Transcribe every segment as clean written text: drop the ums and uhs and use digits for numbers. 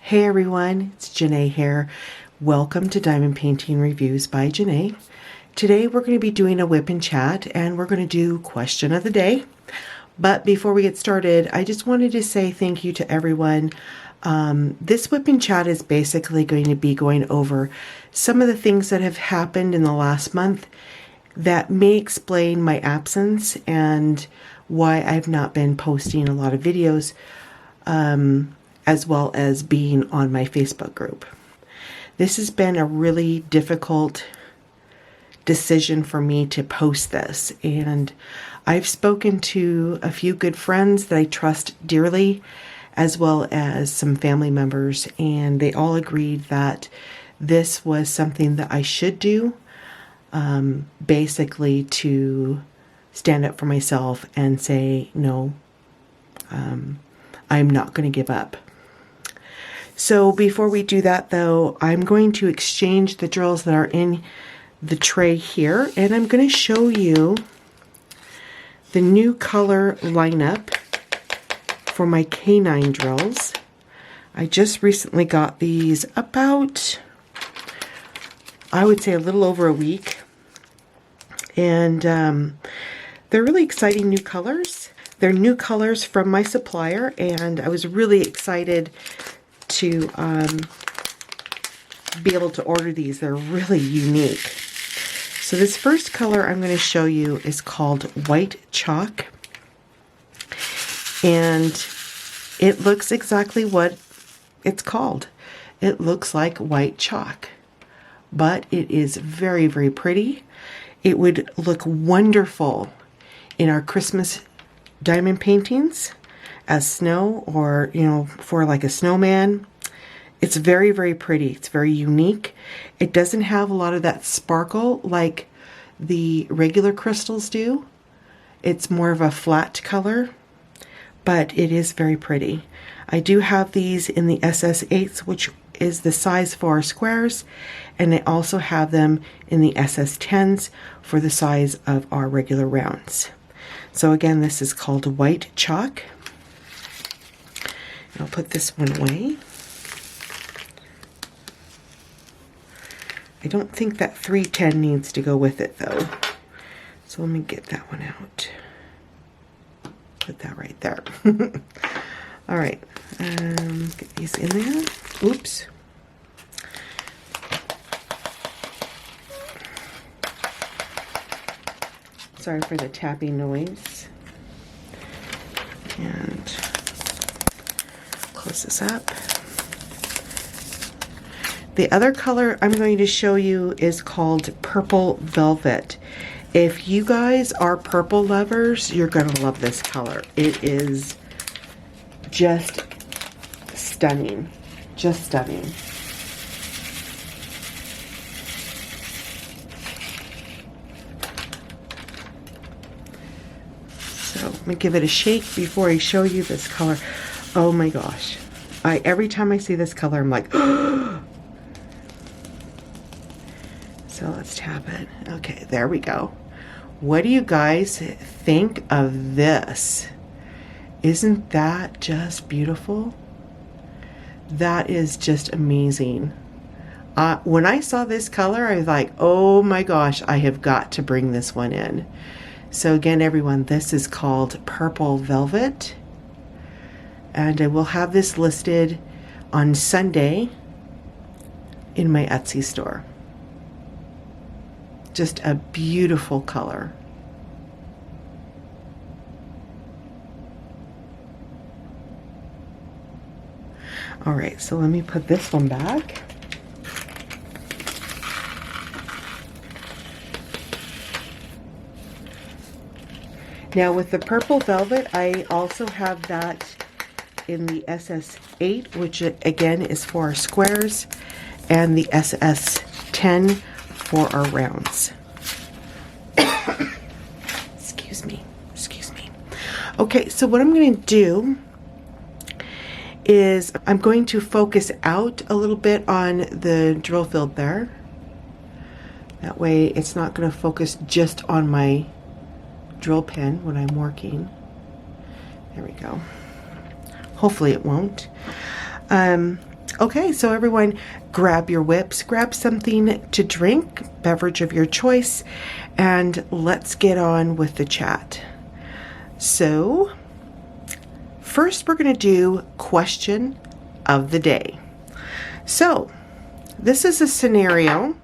Hey everyone, it's Jene here. Welcome to Diamond Painting Reviews by Jene. Today we're going to be doing a whip and chat and we're going to do question of the day. But before we get started, I just wanted to say thank you to everyone. This whip and chat is basically going to be going over some of the things that have happened in the last month that may explain my absence and why I've not been posting a lot of videos, as well as being on my Facebook group. This has been a really difficult decision for me to post this, and I've spoken to a few good friends that I trust dearly, as well as some family members, and they all agreed that this was something that I should do, basically to stand up for myself and say, no, I'm not going to give up. So before we do that though, I'm going to exchange the drills that are in the tray here, and I'm going to show you the new color lineup for my K9 drills. I just recently got these about, I would say a little over a week, and they're really exciting new colors. They're new colors from my supplier, and I was really excited to be able to order these. They're really unique. So this first color I'm going to show you is called White Chalk, and it looks exactly what it's called. It looks like white chalk, but it is very, very pretty. It would look wonderful in our Christmas diamond paintings as snow, or for like a snowman. It's very, very pretty. It's very unique. It doesn't have a lot of that sparkle like the regular crystals do. It's more of a flat color, but it is very pretty. I do have these in the SS8s, which is the size for our squares, and I also have them in the SS10s for the size of our regular rounds. So again, this is called White Chalk. I'll put this one away. I don't think that 310 needs to go with it though. So let me get that one out. Put that right there. All right, get these in there. Oops. Sorry for the tapping noise. And close this up. The other color I'm going to show you is called Purple Velvet. If you guys are purple lovers, you're going to love this color. It is just stunning. Just stunning. So let me give it a shake before I show you this color. Oh my gosh. Every time I see this color, I'm like, so let's tap it. Okay, there we go. What do you guys think of this? Isn't that just beautiful? That is just amazing. When I saw this color, I was like, oh my gosh, I have got to bring this one in. So again, everyone, this is called Purple Velvet. And I will have this listed on Sunday in my Etsy store. Just a beautiful color. All right, so let me put this one back. Now with the Purple Velvet, I also have that in the SS8, which again is for our squares, and the SS10 for our rounds. Excuse me. Okay, so what I'm going to do is I'm going to focus out a little bit on the drill field there. That way it's not going to focus just on my drill pen when I'm working. There we go. Hopefully it won't. Okay, so everyone, grab your whips, grab something to drink, beverage of your choice, and let's get on with the chat. So, first we're going to do question of the day. So, this is a scenario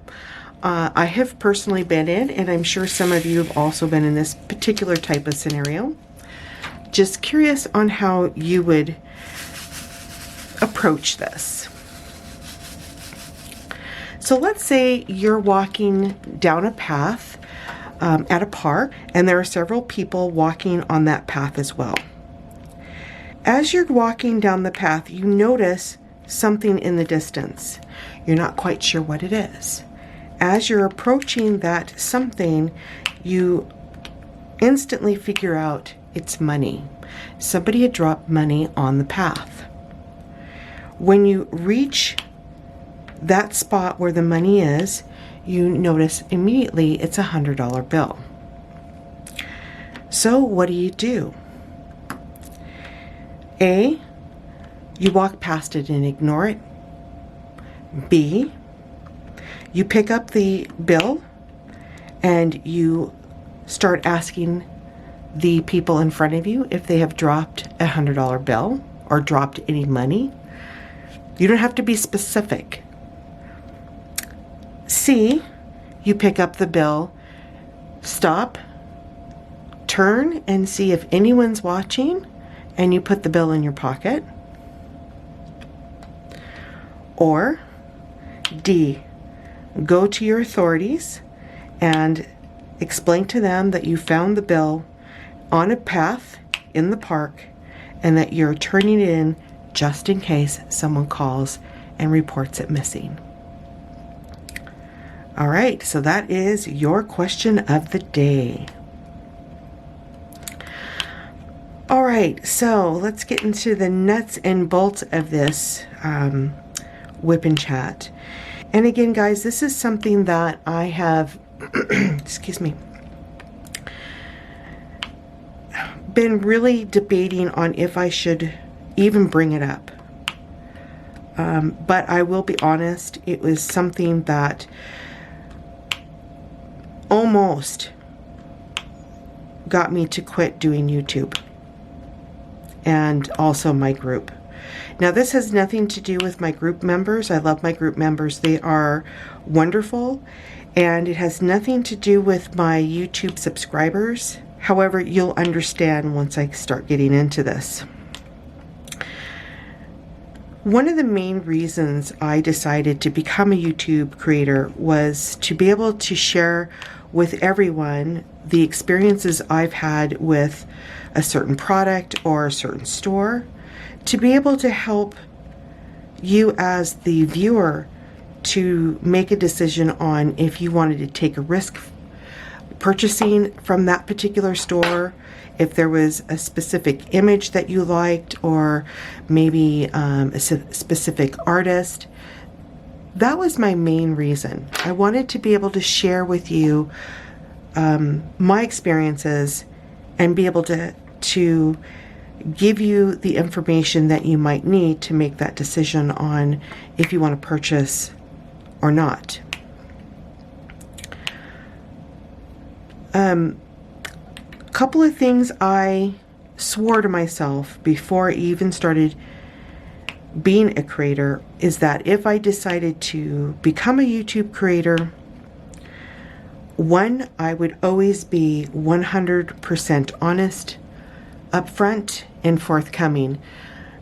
I have personally been in, and I'm sure some of you have also been in this particular type of scenario. Just curious on how you would approach this. So let's say you're walking down a path at a park, and there are several people walking on that path as well. As you're walking down the path, you notice something in the distance. You're not quite sure what it is. As you're approaching that something, you instantly figure out it's money. Somebody had dropped money on the path. When you reach that spot where the money is, you notice immediately it's a $100 bill. So what do? A, you walk past it and ignore it. B, you pick up the bill and you start asking the people in front of you if they have dropped a $100 bill or dropped any money. You don't have to be specific. C, you pick up the bill, stop, turn and see if anyone's watching, and you put the bill in your pocket. Or D, go to your authorities and explain to them that you found the bill on a path in the park and that you're turning it in just in case someone calls and reports it missing. All right, so that is your question of the day. All right, so let's get into the nuts and bolts of this whip and chat. And again, guys, this is something that I have, excuse me, been really debating on if I should even bring it up. But I will be honest, it was something that almost got me to quit doing YouTube and also my group. Now, this has nothing to do with my group members. I love my group members. They are wonderful. And it has nothing to do with my YouTube subscribers. However, you'll understand once I start getting into this. One of the main reasons I decided to become a YouTube creator was to be able to share with everyone the experiences I've had with a certain product or a certain store, to be able to help you as the viewer to make a decision on if you wanted to take a risk purchasing from that particular store, if there was a specific image that you liked, or maybe a specific artist. That was my main reason. I wanted to be able to share with you my experiences and be able to give you the information that you might need to make that decision on if you want to purchase or not. Couple of things I swore to myself before I even started being a creator is that if I decided to become a YouTube creator, one, I would always be 100% honest, upfront, and forthcoming,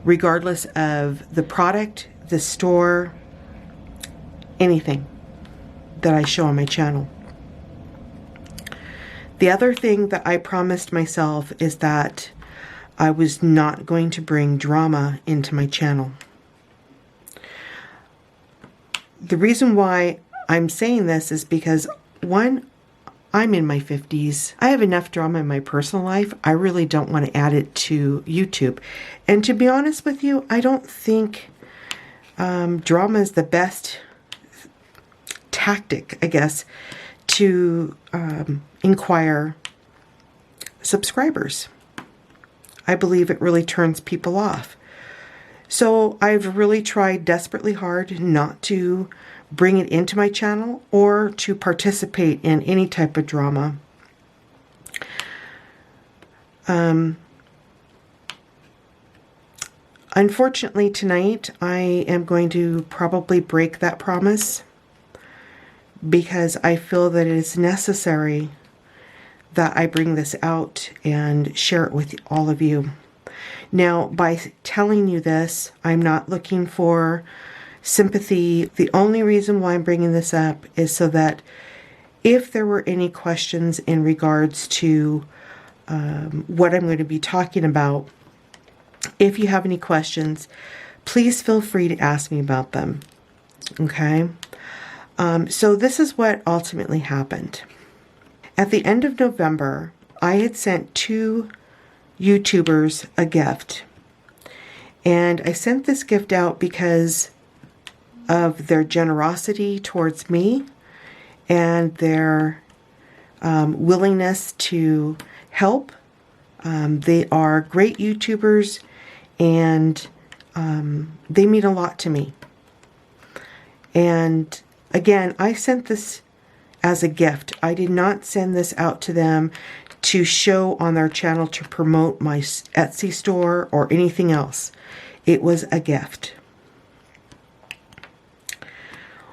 regardless of the product, the store, anything that I show on my channel. The other thing that I promised myself is that I was not going to bring drama into my channel. The reason why I'm saying this is because, one, I'm in my 50s. I have enough drama in my personal life. I really don't want to add it to YouTube. And to be honest with you, I don't think drama is the best tactic, I guess, to inquire subscribers. I believe it really turns people off. So I've really tried desperately hard not to bring it into my channel or to participate in any type of drama. Unfortunately, tonight I am going to probably break that promise because I feel that it is necessary that I bring this out and share it with all of you. Now, by telling you this, I'm not looking for sympathy. The only reason why I'm bringing this up is so that if there were any questions in regards to what I'm going to be talking about, if you have any questions, please feel free to ask me about them. Okay? So this is what ultimately happened. At the end of November, I had sent 2 YouTubers a gift. And I sent this gift out because of their generosity towards me and their willingness to help. They are great YouTubers, and they mean a lot to me. And again, I sent this as a gift. I did not send this out to them to show on their channel to promote my Etsy store or anything else. It was a gift.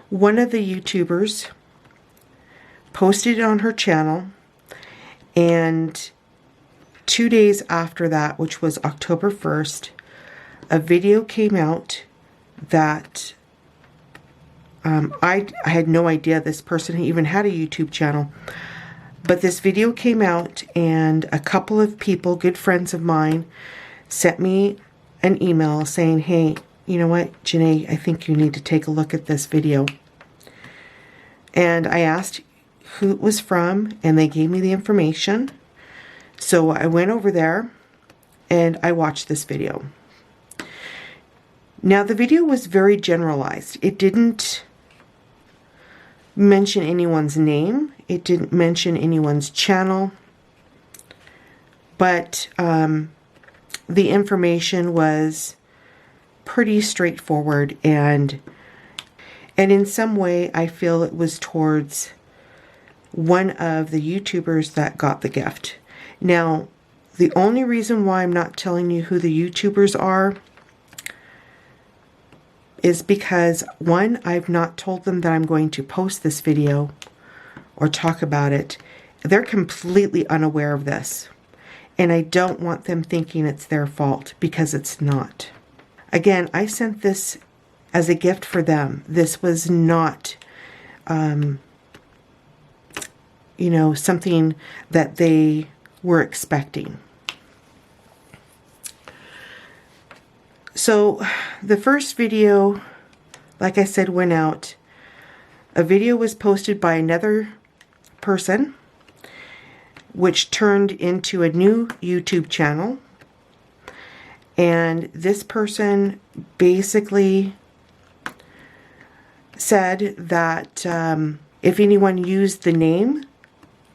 One of the YouTubers posted it on her channel, and 2 days after that, which was October 1st, a video came out that I had no idea this person even had a YouTube channel. But this video came out, and a couple of people, good friends of mine, sent me an email saying, hey, you know what, Jene, I think you need to take a look at this video. And I asked who it was from, and they gave me the information. So I went over there and I watched this video. Now, the video was very generalized. It didn't mention anyone's name. It didn't mention anyone's channel. But the information was pretty straightforward, and in some way I feel it was towards one of the YouTubers that got the gift. Now, the only reason why I'm not telling you who the YouTubers are is because, one, I've not told them that I'm going to post this video or talk about it. They're completely unaware of this. And I don't want them thinking it's their fault, because it's not. Again, I sent this as a gift for them. This was not, something that they were expecting. So the first video, like I said, went out. A video was posted by another person, which turned into a new YouTube channel. And this person basically said that if anyone used the name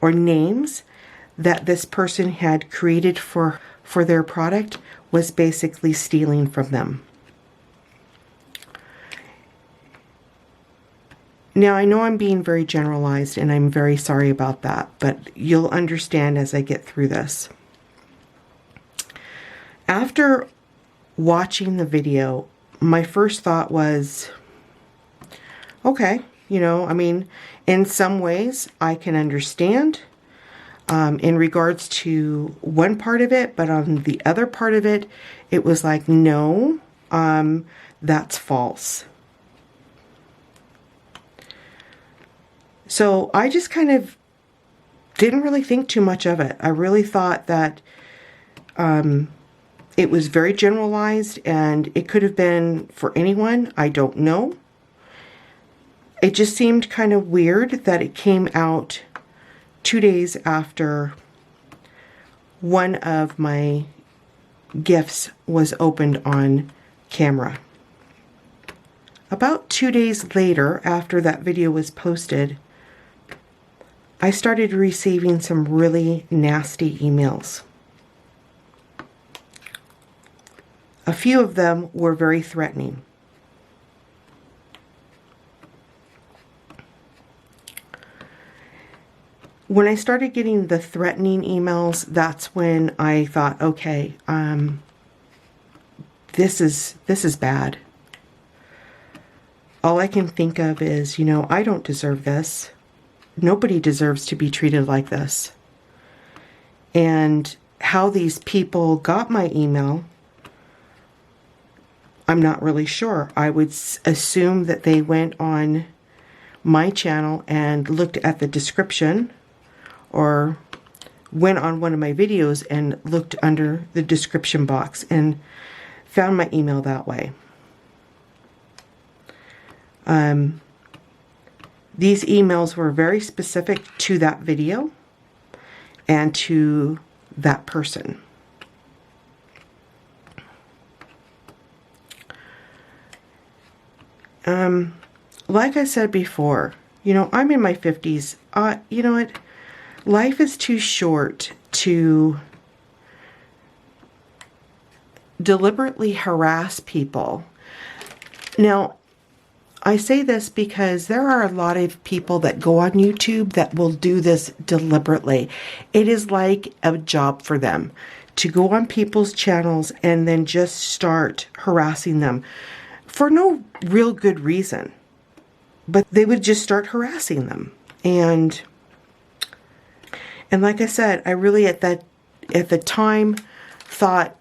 or names that this person had created for their product, was basically stealing from them. Now, I know I'm being very generalized, and I'm very sorry about that, but you'll understand as I get through this. After watching the video, my first thought was, okay, in some ways I can understand in regards to one part of it, but on the other part of it, it was like, no, that's false. So I just kind of didn't really think too much of it. I really thought that it was very generalized, and it could have been for anyone. I don't know. It just seemed kind of weird that it came out 2 days after one of my gifts was opened on camera. About 2 days later, after that video was posted, I started receiving some really nasty emails A few of them were very threatening. When I started getting the threatening emails, that's when I thought, okay, this is bad. All I can think of is, I don't deserve this. Nobody deserves to be treated like this. And how these people got my email, I'm not really sure. I would assume that they went on my channel and looked at the description, or went on one of my videos and looked under the description box and found my email that way. These emails were very specific to that video and to that person. Like I said before, I'm in my 50s. You know what? Life is too short to deliberately harass people. Now, I say this because there are a lot of people that go on YouTube that will do this deliberately. It is like a job for them to go on people's channels and then just start harassing them for no real good reason. But they would just start harassing them. And like I said, I really at the time thought,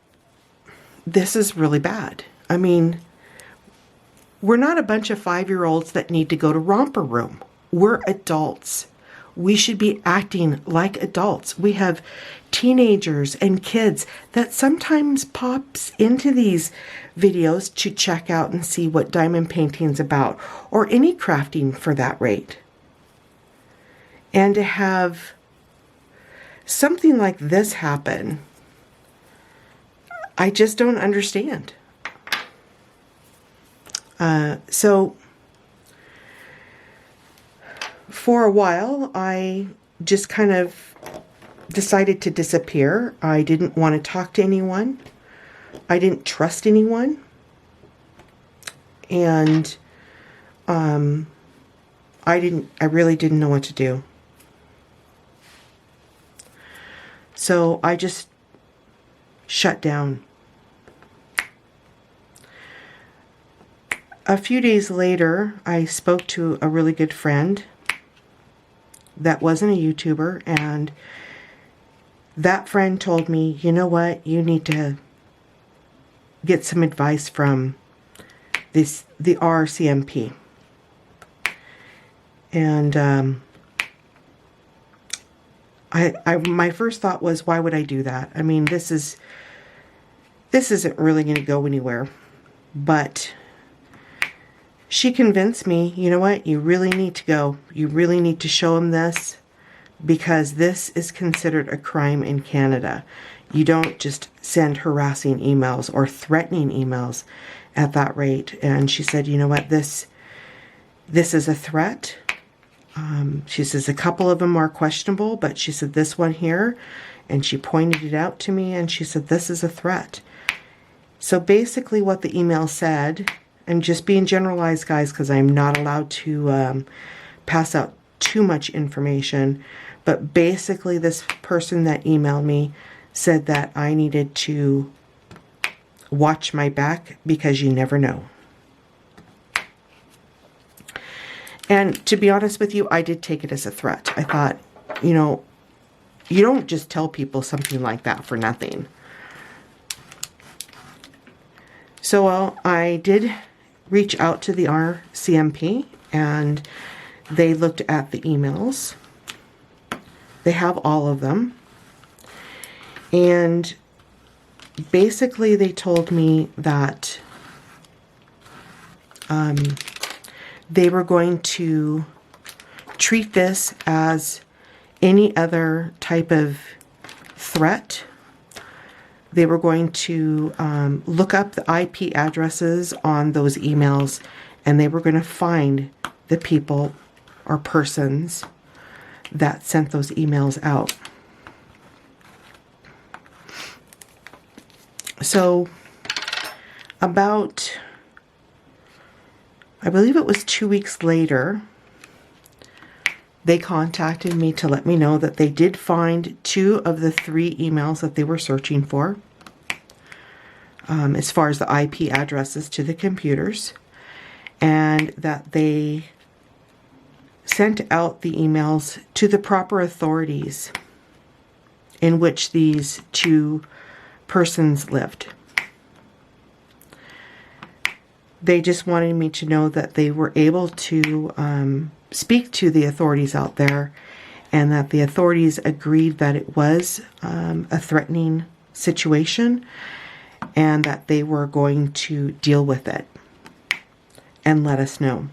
this is really bad. I mean, we're not a bunch of 5-year-olds that need to go to romper room. We're adults. We should be acting like adults. We have teenagers and kids that sometimes pops into these videos to check out and see what diamond painting's about, or any crafting for that rate. And to have something like this happen, I just don't understand. So for a while, I just kind of decided to disappear. I didn't want to talk to anyone. I didn't trust anyone. And I really didn't know what to do. So I just shut down. A few days later, I spoke to a really good friend that wasn't a YouTuber, and that friend told me, you know what, you need to get some advice from the RCMP. And my first thought was, why would I do that? I mean, this isn't really going to go anywhere. But she convinced me, you know what, you really need to go. You really need to show him this, because this is considered a crime in Canada. You don't just send harassing emails or threatening emails at that rate. And she said, you know what, this is a threat. She says a couple of them are questionable, but she said this one here, and she pointed it out to me, and she said this is a threat. So basically what the email said, and just being generalized, guys, because I'm not allowed to pass out too much information, but basically this person that emailed me said that I needed to watch my back because you never know. And to be honest with you, I did take it as a threat. I thought, you don't just tell people something like that for nothing. So I did reach out to the RCMP, and they looked at the emails. They have all of them. And basically they told me that they were going to treat this as any other type of threat. They were going to look up the IP addresses on those emails, and they were going to find the people or persons that sent those emails out. So About, I believe it was 2 weeks later, they contacted me to let me know that they did find 2 of the 3 emails that they were searching for, as far as the IP addresses to the computers, and that they sent out the emails to the proper authorities in which these 2 persons lived. They just wanted me to know that they were able to speak to the authorities out there, and that the authorities agreed that it was a threatening situation, and that they were going to deal with it and let us know.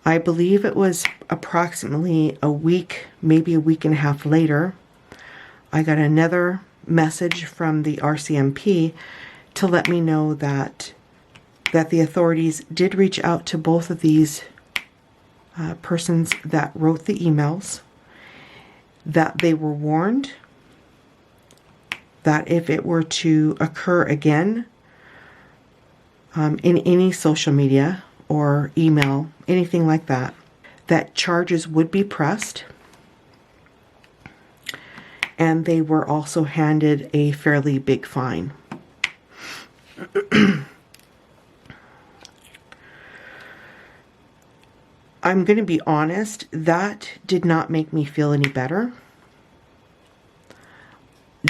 I believe it was approximately a week, maybe a week and a half later, I got another message from the RCMP to let me know that the authorities did reach out to both of these persons that wrote the emails, that they were warned that if it were to occur again in any social media or email, anything like that, that charges would be pressed, and they were also handed a fairly big fine. I'm going to be honest, that did not make me feel any better.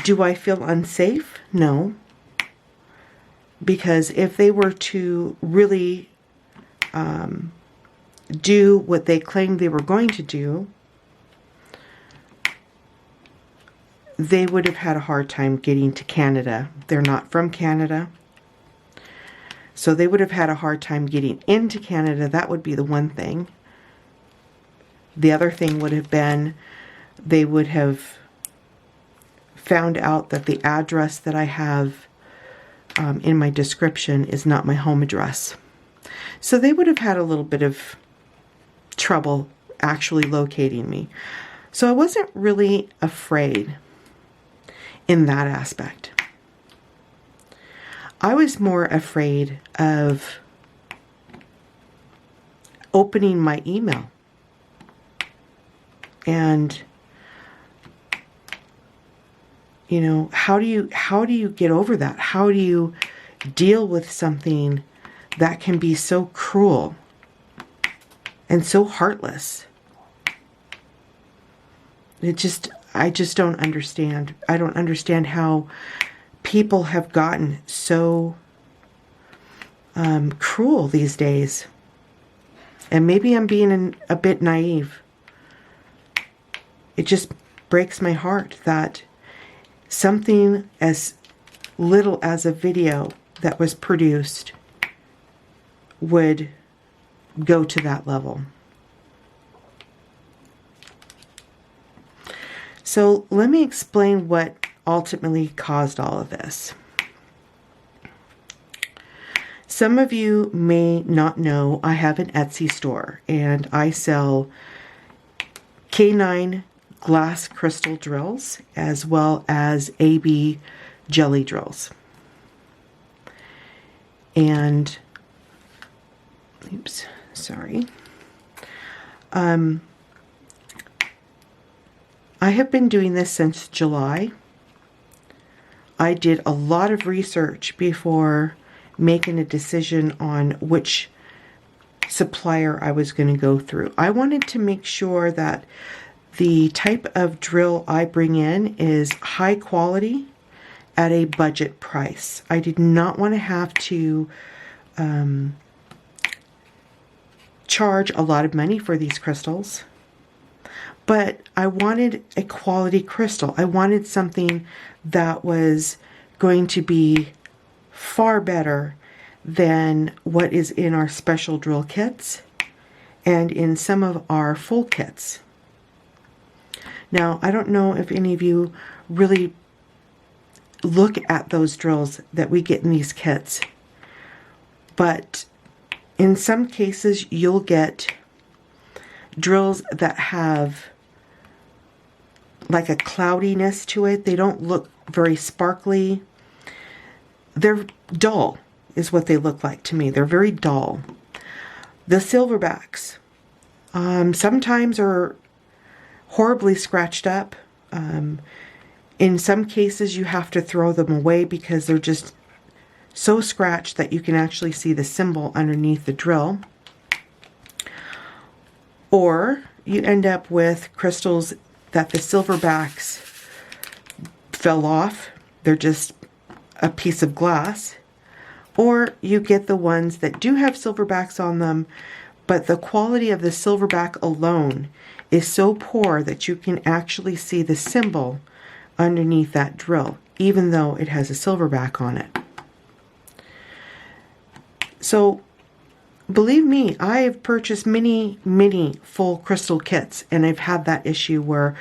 Do I feel unsafe? No. Because if they were to really do what they claimed they were going to do, they would have had a hard time getting to Canada. They're not from Canada. So they would have had a hard time getting into Canada. That would be the one thing. The other thing would have been they would have found out that the address that I have in my description is not my home address. So they would have had a little bit of trouble actually locating me. So I wasn't really afraid in that aspect. I was more afraid of opening my email and, you know, how do you get over that? How do you deal with something that can be so cruel and so heartless? I just don't understand. I don't understand how people have gotten so cruel these days. And maybe I'm being a bit naive. It just breaks my heart that something as little as a video that was produced would go to that level. So let me explain what ultimately caused all of this. Some of you may not know I have an Etsy store, and I sell K9 glass crystal drills as well as AB jelly drills. And oops, sorry. I have been doing this since July. I did a lot of research before making a decision on which supplier I was going to go through. I wanted to make sure that the type of drill I bring in is high quality at a budget price. I did not want to have to charge a lot of money for these crystals, but I wanted a quality crystal. I wanted something that was going to be far better than what is in our special drill kits and in some of our full kits. Now, I don't know if any of you really look at those drills that we get in these kits, but in some cases you'll get drills that have like a cloudiness to it. They don't look very sparkly. they're dull is what they look like to me. They're very dull. The silverbacks sometimes are horribly scratched up. In some cases you have to throw them away because they're just so scratched that you can actually see the symbol underneath the drill. Or you end up with crystals that the silverbacks fell off. They're just a piece of glass. Or you get the ones that do have silverbacks on them, but the quality of the silverback alone is so poor that you can actually see the symbol underneath that drill, even though it has a silverback on it. So, believe me, I have purchased many full crystal kits, and I've had that issue where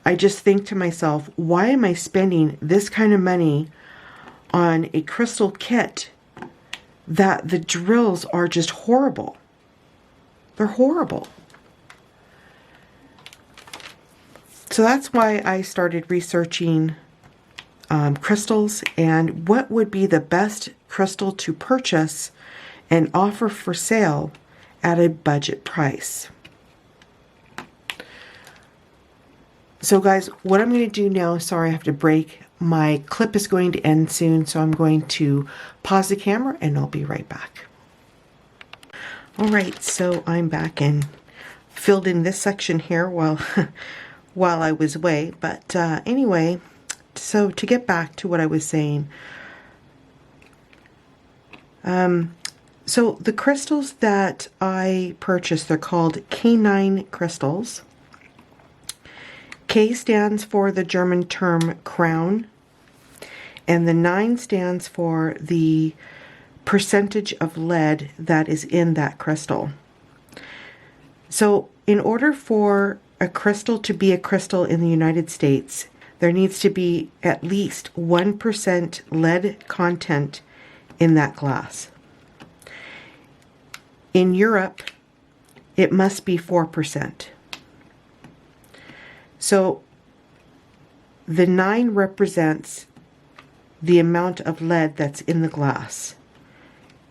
I just think to myself, why am I spending this kind of money on a crystal kit that the drills are just horrible? They're horrible. So that's why I started researching crystals and what would be the best crystal to purchase and offer for sale at a budget price. So guys, what I'm going to do now, sorry I have to break, my clip is going to end soon, so I'm going to pause the camera and I'll be right back. Alright, so I'm back and filled in this section here while while I was away, but anyway, so to get back to what I was saying, so the crystals that I purchased, they're called K9 crystals. K stands for the German term crown, and the 9 stands for the percentage of lead that is in that crystal. So in order for a crystal to be a crystal in the United States, there needs to be at least 1% lead content in that glass. In Europe, it must be 4%. So the 9 represents the amount of lead that's in the glass.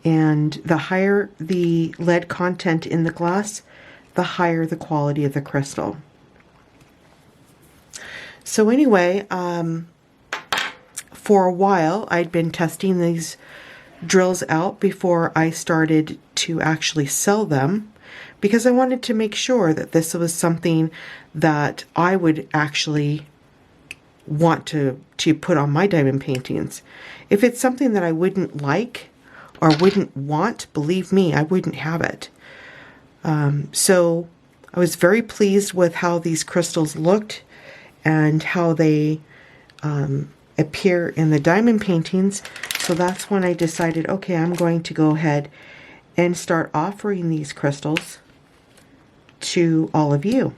And the higher the lead content in the glass, the higher the quality of the crystal. So anyway, for a while I'd been testing these drills out before I started to actually sell them, because I wanted to make sure that this was something that I would actually want to put on my diamond paintings. If it's something that I wouldn't like or wouldn't want, believe me, I wouldn't have it. So I was very pleased with how these crystals looked and how they appear in the diamond paintings. So that's when I decided, okay, I'm going to go ahead and start offering these crystals to all of you.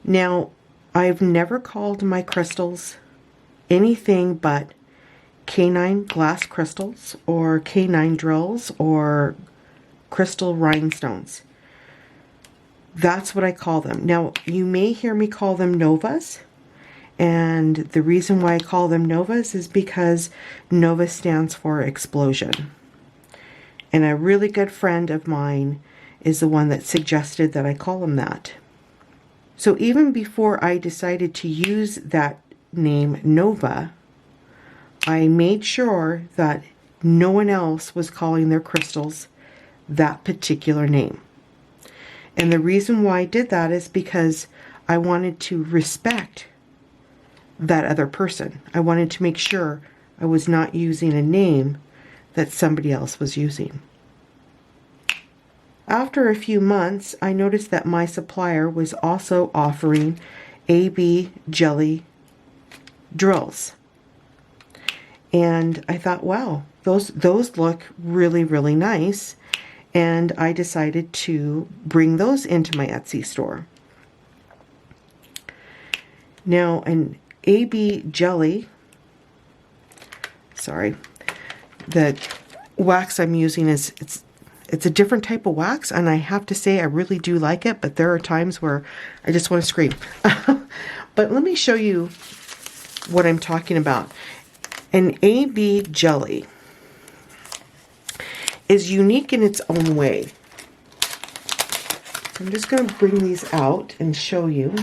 Now, I've never called my crystals anything but K9 glass crystals or K9 drills or crystal rhinestones. That's what I call them. Now, you may hear me call them novas, and the reason why I call them novas is because nova stands for explosion. And a really good friend of mine is the one that suggested that I call them that. So even before I decided to use that name, Nova, I made sure that no one else was calling their crystals that particular name. And the reason why I did that is because I wanted to respect that other person. I wanted to make sure I was not using a name that somebody else was using. After a few months, I noticed that my supplier was also offering AB jelly drills. And I thought, wow, those look really, really nice. And I decided to bring those into my Etsy store. Now, an AB jelly, sorry, the wax I'm using is, it's a different type of wax, and I have to say I really do like it, but there are times where I just want to scream. But let me show you what I'm talking about. An AB jelly is unique in its own way. I'm just going to bring these out and show you.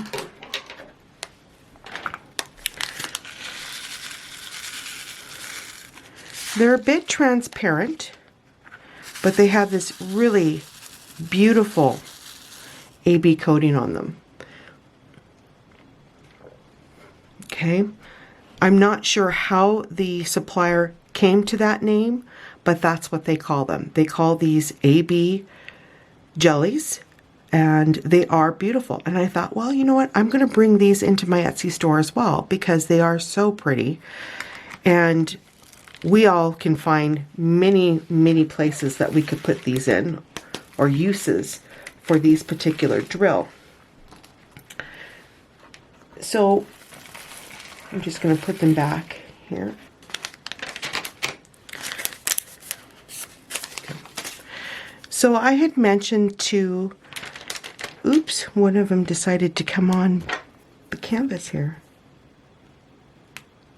They're a bit transparent, but they have this really beautiful AB coating on them. Okay, I'm not sure how the supplier came to that name, but that's what they call them. They call these AB jellies, and they are beautiful. And I thought, well, you know what? I'm going to bring these into my Etsy store as well because they are so pretty. And we all can find many, many places that we could put these in, or uses for these particular drill. So I'm just going to put them back here. So I had mentioned to, oops, one of them decided to come on the canvas here.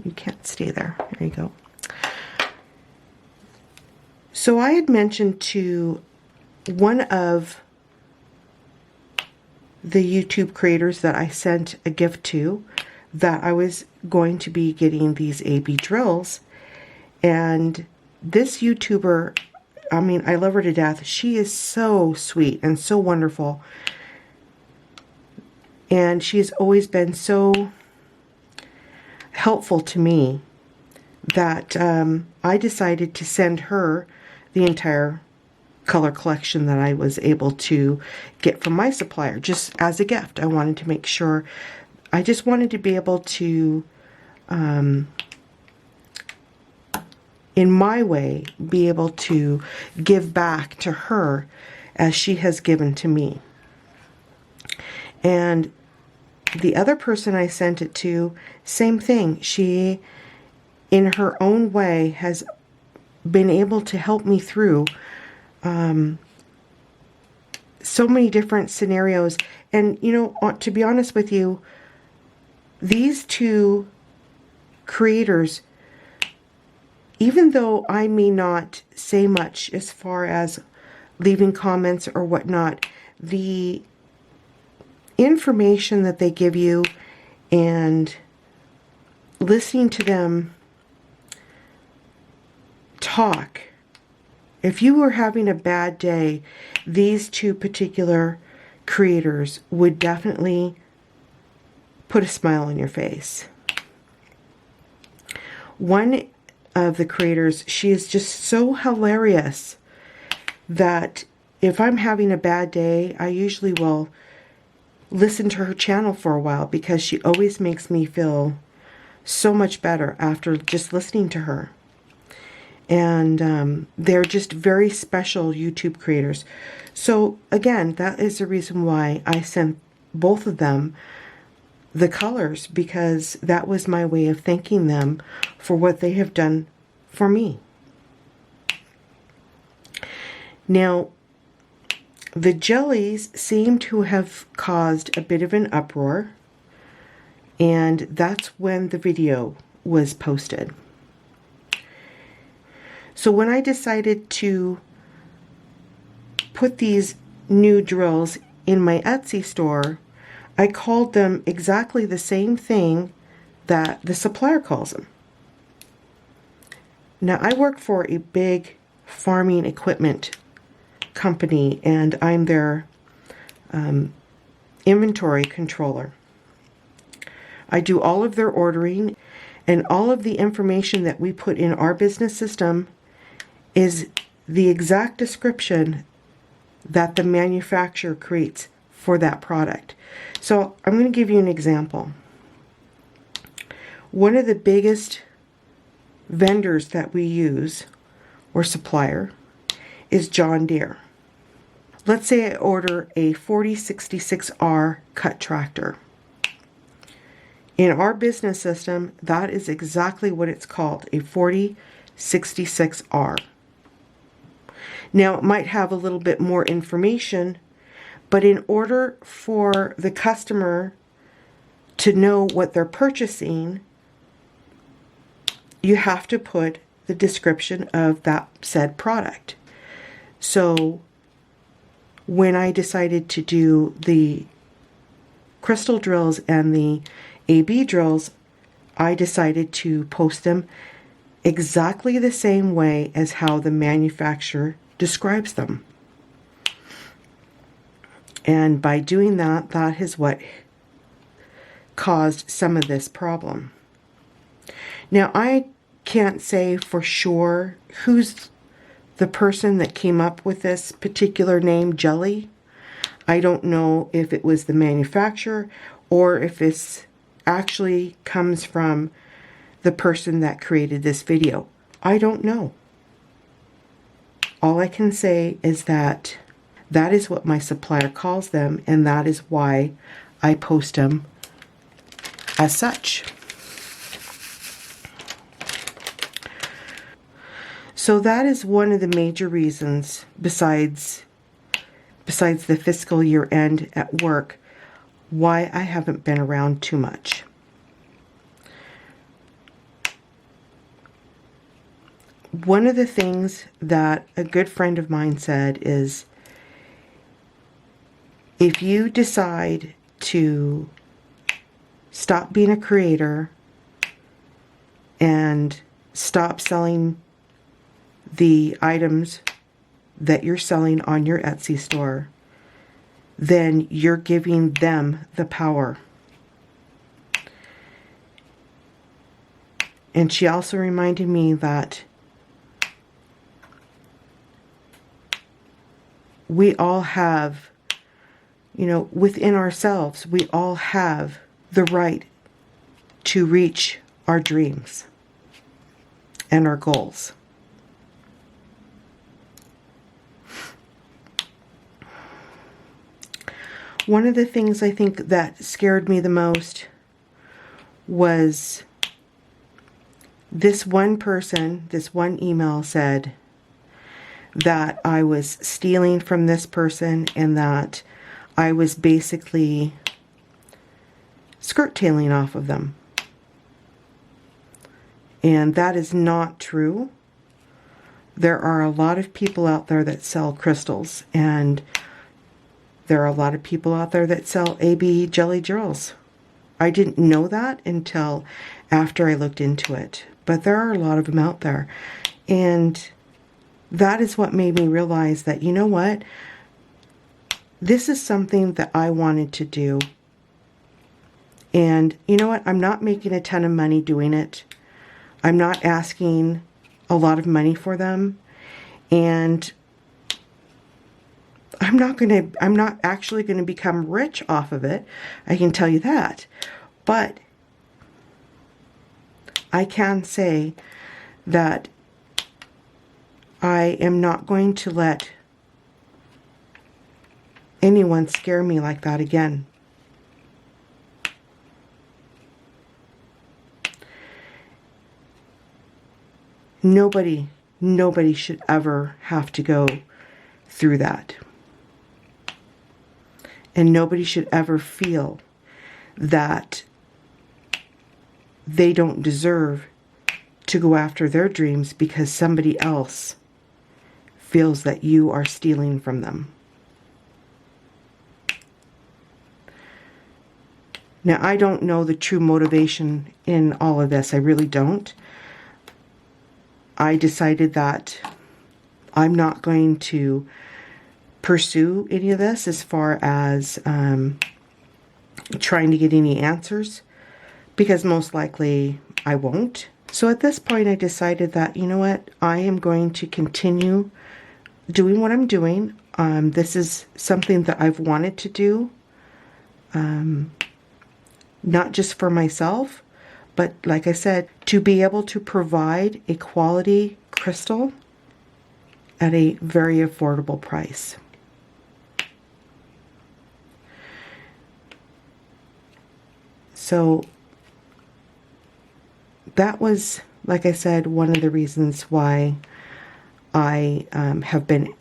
You can't stay there. There you go. So I had mentioned to one of the YouTube creators that I sent a gift to that I was going to be getting these AB drills. And this YouTuber, I mean, I love her to death. She is so sweet and so wonderful. And she has always been so helpful to me that I decided to send her the entire color collection that I was able to get from my supplier, just as a gift. I wanted to make sure, I just wanted to be able to, in my way, be able to give back to her as she has given to me. And the other person I sent it to, same thing. She, in her own way, has been able to help me through so many different scenarios. And, you know, to be honest with you, these two creators, even though I may not say much as far as leaving comments or whatnot, the information that they give you and listening to them talk, if you were having a bad day, these two particular creators would definitely put a smile on your face. One of the creators, she is just so hilarious that if I'm having a bad day, I usually will listen to her channel for a while because she always makes me feel so much better after just listening to her. And they're just very special YouTube creators. So again, that is the reason why I sent both of them the colors, because that was my way of thanking them for what they have done for me. Now, the jellies seem to have caused a bit of an uproar, and that's when the video was posted. So when I decided to put these new drills in my Etsy store, I called them exactly the same thing that the supplier calls them. Now, I work for a big farming equipment company, and I'm their inventory controller. I do all of their ordering, and all of the information that we put in our business system is the exact description that the manufacturer creates for that product. So I'm going to give you an example. One of the biggest vendors that we use, or supplier, is John Deere. Let's say I order a 4066R cut tractor. In our business system, that is exactly what it's called, a 4066R. Now, it might have a little bit more information, but in order for the customer to know what they're purchasing, you have to put the description of that said product. So when I decided to do the crystal drills and the AB drills, I decided to post them exactly the same way as how the manufacturer describes them. And by doing that, that is what caused some of this problem. Now, I can't say for sure who's the person that came up with this particular name, Jelly. I don't know if it was the manufacturer or if this actually comes from the person that created this video. I don't know. All I can say is that that is what my supplier calls them, and that is why I post them as such. So that is one of the major reasons, besides the fiscal year end at work, why I haven't been around too much. One of the things that a good friend of mine said is, if you decide to stop being a creator and stop selling the items that you're selling on your Etsy store, then you're giving them the power. And she also reminded me that we all have, within ourselves, we all have the right to reach our dreams and our goals. One of the things I think that scared me the most was this one person, this one email said that I was stealing from this person and that I was basically skirt tailing off of them. And that is not true. There are a lot of people out there that sell crystals, and there are a lot of people out there that sell AB jelly drills. I didn't know that until after I looked into it, but there are a lot of them out there. And that is what made me realize that, you know what? This is something that I wanted to do. And you know what? I'm not making a ton of money doing it. I'm not asking a lot of money for them. And I'm not actually going to become rich off of it. I can tell you that. But I can say that I am not going to let anyone scare me like that again. Nobody should ever have to go through that. And nobody should ever feel that they don't deserve to go after their dreams because somebody else feels that you are stealing from them. Now, I don't know the true motivation in all of this. I really don't. I decided that I'm not going to pursue any of this as far as trying to get any answers, because most likely I won't. So at this point I decided that, you know what, I am going to continue doing what I'm doing. This is something that I've wanted to do, not just for myself, but like I said, to be able to provide a quality crystal at a very affordable price. So that was, like I said, one of the reasons why I have been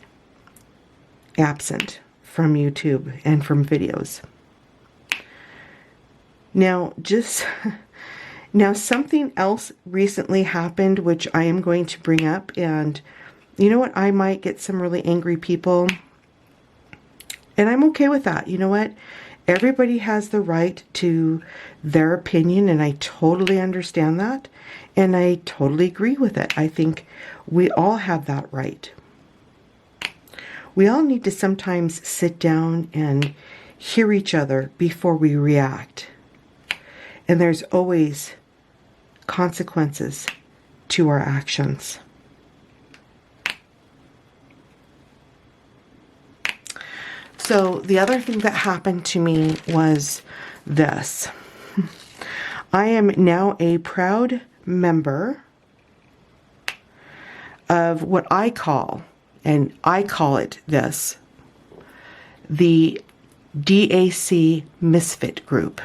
absent from YouTube and from videos. Now, just Now, something else recently happened, which I am going to bring up, and you know what? I might get some really angry people, and I'm okay with that. You know what? Everybody has the right to their opinion, and I totally understand that, and I totally agree with it. I think we all have that right. We all need to sometimes sit down and hear each other before we react. And there's always consequences to our actions. So the other thing that happened to me was this. I am now a proud member of what I call, and I call it this, the DAC Misfit Group.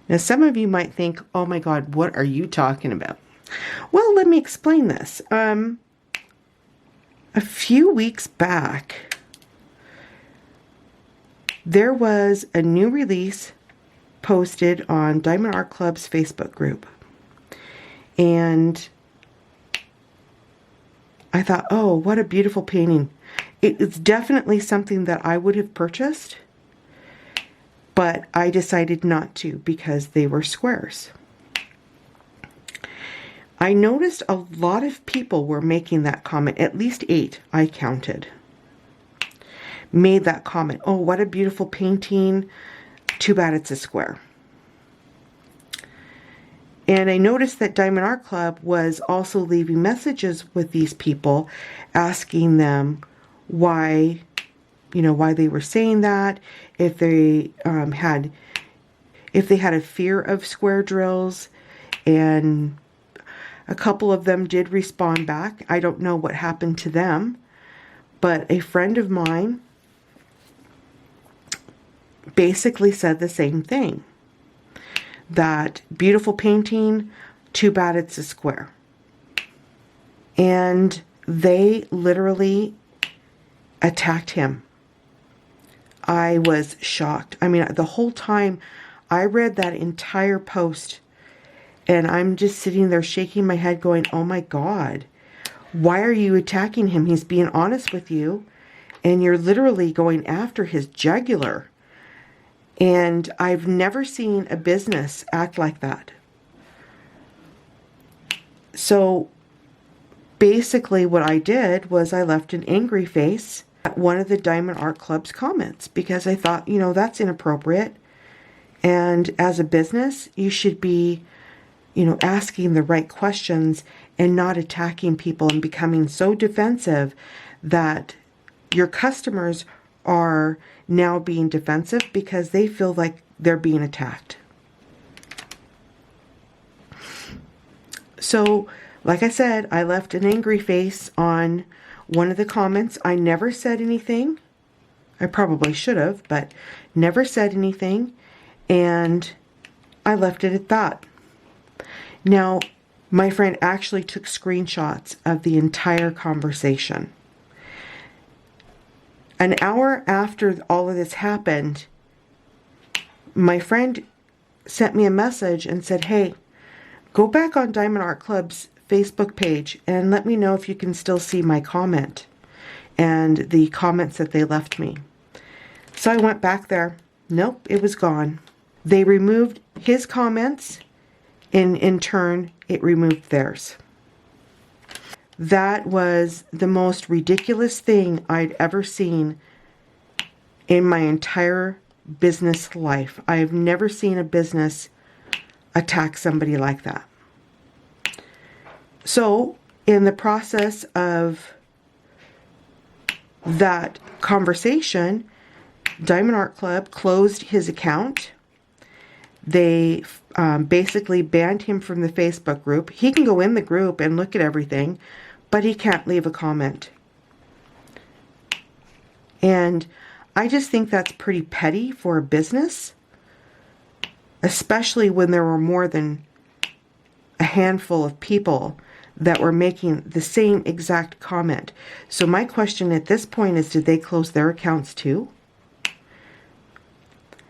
Now, some of you might think, oh my God, what are you talking about? Well, let me explain this. A few weeks back, there was a new release posted on Diamond Art Club's Facebook group. And I thought, oh, what a beautiful painting. It's definitely something that I would have purchased, but I decided not to because they were squares. I noticed a lot of people were making that comment. At least 8, I counted, made that comment. Oh, what a beautiful painting. Too bad it's a square. And I noticed that Diamond Art Club was also leaving messages with these people, asking them why, why they were saying that, if they had a fear of square drills, and a couple of them did respond back. I don't know what happened to them, but a friend of mine basically said the same thing. That beautiful painting, too bad it's a square. And they literally attacked him. I was shocked. I mean, the whole time I read that entire post, and I'm just sitting there shaking my head going, oh my God, why are you attacking him? He's being honest with you, and you're literally going after his jugular. And I've never seen a business act like that. So basically what I did was I left an angry face at one of the Diamond Art Club's comments, because I thought, that's inappropriate. And as a business, you should be, asking the right questions and not attacking people and becoming so defensive that your customers are now being defensive because they feel like they're being attacked. So, like I said, I left an angry face on one of the comments. I never said anything. I probably should have, but never said anything. And I left it at that. Now, my friend actually took screenshots of the entire conversation. An hour after all of this happened, my friend sent me a message and said, hey, go back on Diamond Art Club's Facebook page and let me know if you can still see my comment and the comments that they left me. So I went back there. Nope, it was gone. They removed his comments, and in turn, it removed theirs. That was the most ridiculous thing I'd ever seen in my entire business life. I've never seen a business attack somebody like that. So, in the process of that conversation, Diamond Art Club closed his account. They basically banned him from the Facebook group. He can go in the group and look at everything, but he can't leave a comment. And I just think that's pretty petty for a business, especially when there were more than a handful of people that were making the same exact comment. So my question at this point is, did they close their accounts too?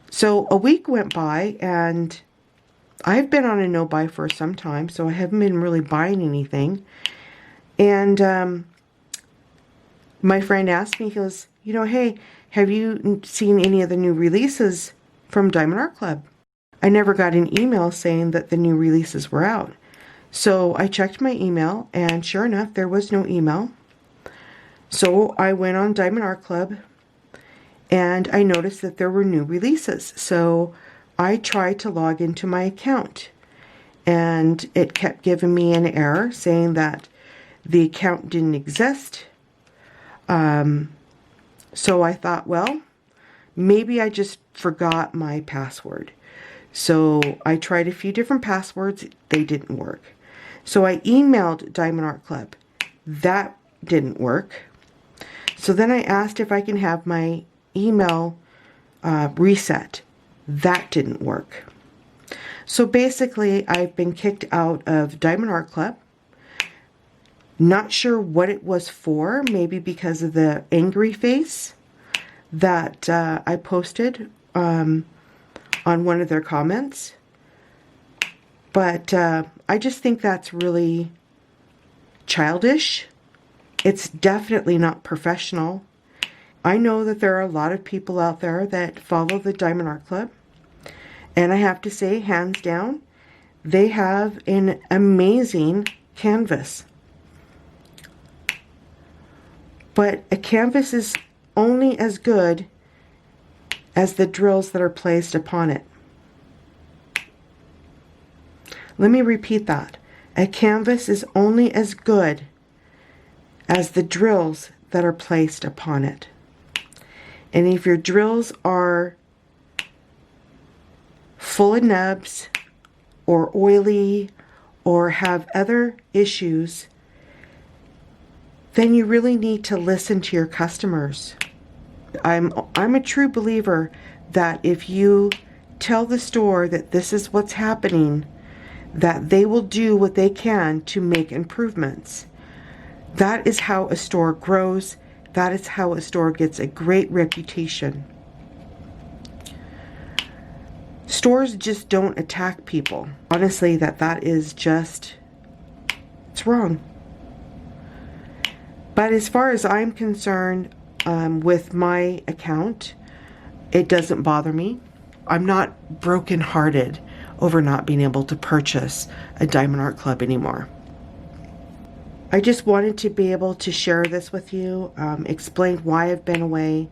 So a week went by, and I've been on a no-buy for some time, so I haven't been really buying anything. And my friend asked me, he goes, you know, hey, have you seen any of the new releases from Diamond Art Club? I never got an email saying that the new releases were out. So I checked my email, and sure enough, there was no email. So I went on Diamond Art Club, and I noticed that there were new releases. So I tried to log into my account, and it kept giving me an error saying that the account didn't exist. So I thought, well, maybe I just forgot my password. So I tried a few different passwords. They didn't work. So I emailed Diamond Art Club. That didn't work. So then I asked if I can have my email reset. That didn't work. So basically, I've been kicked out of Diamond Art Club. Not sure what it was for. Maybe because of the angry face that I posted on one of their comments. But I just think that's really childish. It's definitely not professional. I know that there are a lot of people out there that follow the Diamond Art Club. And I have to say, hands down, they have an amazing canvas. But a canvas is only as good as the drills that are placed upon it. Let me repeat that. A canvas is only as good as the drills that are placed upon it. And if your drills are full of nubs or oily or have other issues, then you really need to listen to your customers. I'm a true believer that if you tell the store that this is what's happening, that they will do what they can to make improvements. That is how a store grows. That is how a store gets a great reputation. Stores just don't attack people. Honestly, that is just, it's wrong. But as far as I'm concerned, with my account, it doesn't bother me. I'm not brokenhearted over not being able to purchase a Diamond Art Club anymore. I just wanted to be able to share this with you, explain why I've been away.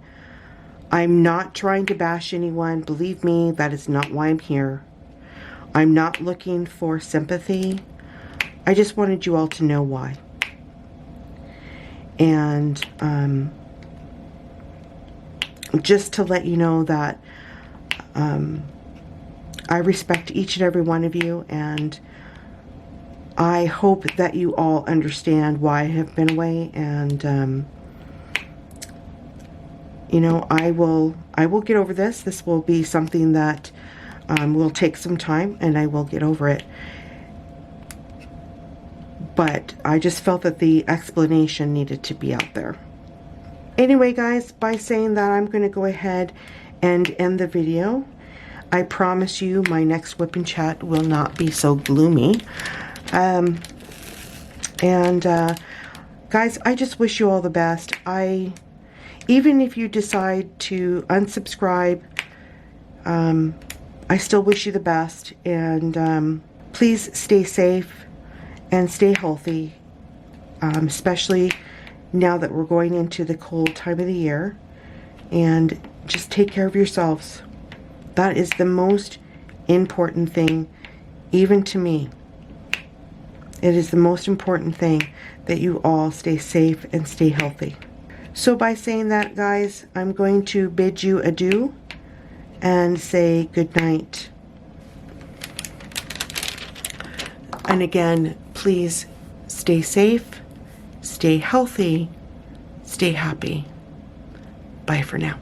I'm not trying to bash anyone. Believe me, that is not why I'm here. I'm not looking for sympathy. I just wanted you all to know why. And just to let you know that I respect each and every one of you, and I hope that you all understand why I have been away. And you know, I will get over this. This will be something that will take some time, and I will get over it. But I just felt that the explanation needed to be out there. Anyway, guys, by saying that, I'm going to go ahead and end the video. I promise you my next whip and chat will not be so gloomy. Guys, I just wish you all the best. Even if you decide to unsubscribe, I still wish you the best. And please stay safe and stay healthy, especially now that we're going into the cold time of the year. And just take care of yourselves. That is the most important thing, even to me. It is the most important thing that you all stay safe and stay healthy. So by saying that, guys, I'm going to bid you adieu and say good night. And again, please stay safe, stay healthy, stay happy. Bye for now.